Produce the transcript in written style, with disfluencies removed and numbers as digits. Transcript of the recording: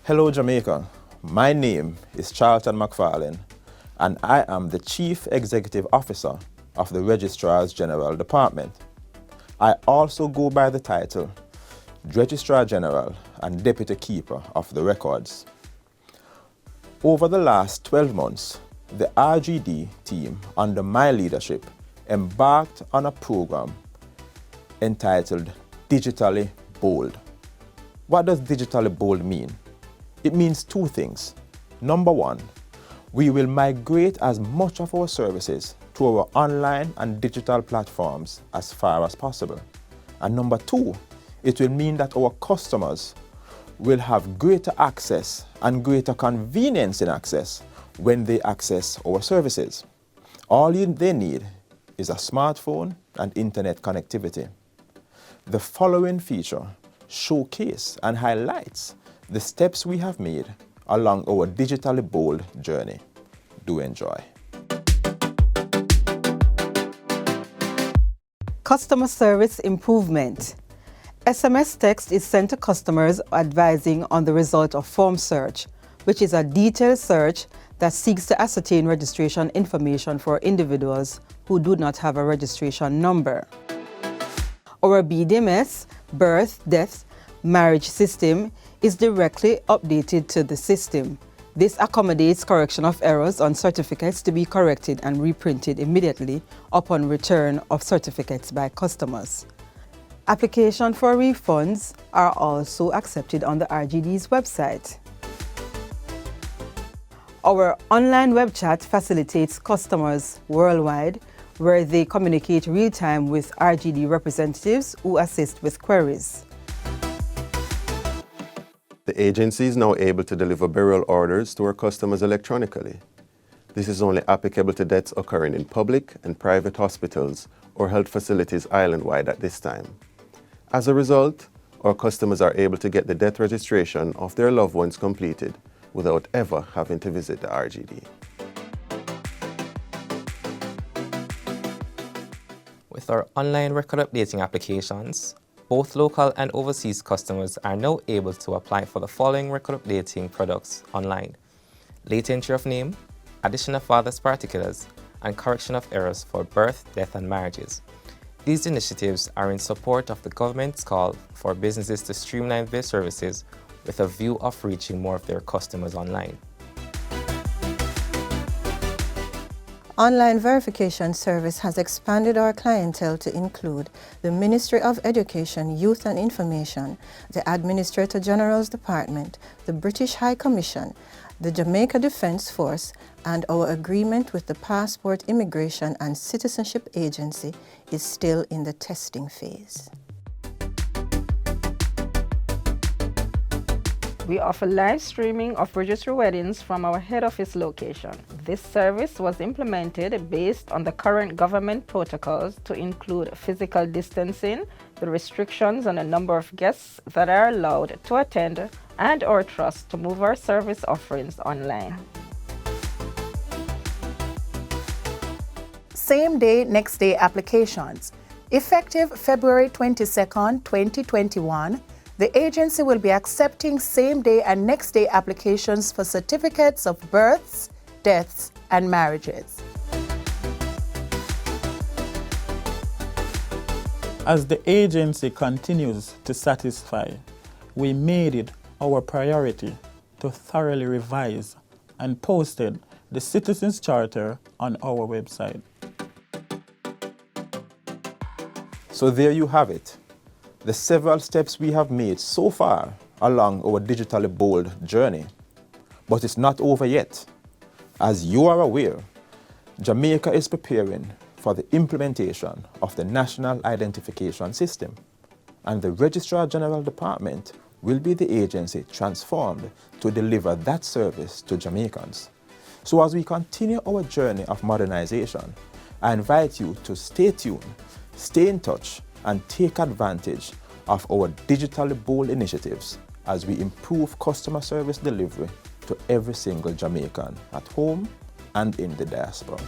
Hello Jamaica, my name is Charlton McFarlane and I am the Chief Executive Officer of the Registrar's General Department. I also go by the title Registrar General and Deputy Keeper of the Records. Over the last 12 months, the RGD team under my leadership embarked on a program entitled Digitally Bold. What does Digitally Bold mean? It means two things. Number one, we will migrate as much of our services to our online and digital platforms as far as possible. And number two, it will mean that our customers will have greater access and greater convenience in access when they access our services. All they need is a smartphone and internet connectivity. The following feature showcases and highlights the steps we have made along our Digitally Bold journey. Do enjoy. Customer service improvement. SMS text is sent to customers advising on the result of form search, which is a detailed search that seeks to ascertain registration information for individuals who do not have a registration number. Our BDMS, birth, death, marriage system is directly updated to the system. This accommodates correction of errors on certificates to be corrected and reprinted immediately upon return of certificates by customers. Application for refunds are also accepted on the RGD's website. Our online web chat facilitates customers worldwide where they communicate real-time with RGD representatives who assist with queries. The agency is now able to deliver burial orders to our customers electronically. This is only applicable to deaths occurring in public and private hospitals or health facilities island-wide at this time. As a result, our customers are able to get the death registration of their loved ones completed without ever having to visit the RGD. With our online record updating applications, both local and overseas customers are now able to apply for the following record updating products online: late entry of name, addition of father's particulars, and correction of errors for birth, death, and marriages. These initiatives are in support of the government's call for businesses to streamline their services with a view of reaching more of their customers online. Online verification service has expanded our clientele to include the Ministry of Education, Youth and Information, the Administrator General's Department, the British High Commission, the Jamaica Defence Force, and our agreement with the Passport, Immigration and Citizenship Agency is still in the testing phase. We offer live streaming of registry weddings from our head office location. This service was implemented based on the current government protocols to include physical distancing, the restrictions on the number of guests that are allowed to attend, and our trust to move our service offerings online. Same-day, next-day applications. Effective February 22nd, 2021, the agency will be accepting same-day and next-day applications for certificates of births, deaths, and marriages. As the agency continues to satisfy, we made it our priority to thoroughly revise and posted the Citizens Charter on our website. So there you have it. The several steps we have made so far along our Digitally Bold journey. But it's not over yet. As you are aware, Jamaica is preparing for the implementation of the National Identification System, and the Registrar General Department will be the agency transformed to deliver that service to Jamaicans. So as we continue our journey of modernization, I invite you to stay tuned, stay in touch, and take advantage of our Digitally Bold initiatives as we improve customer service delivery to every single Jamaican at home and in the diaspora.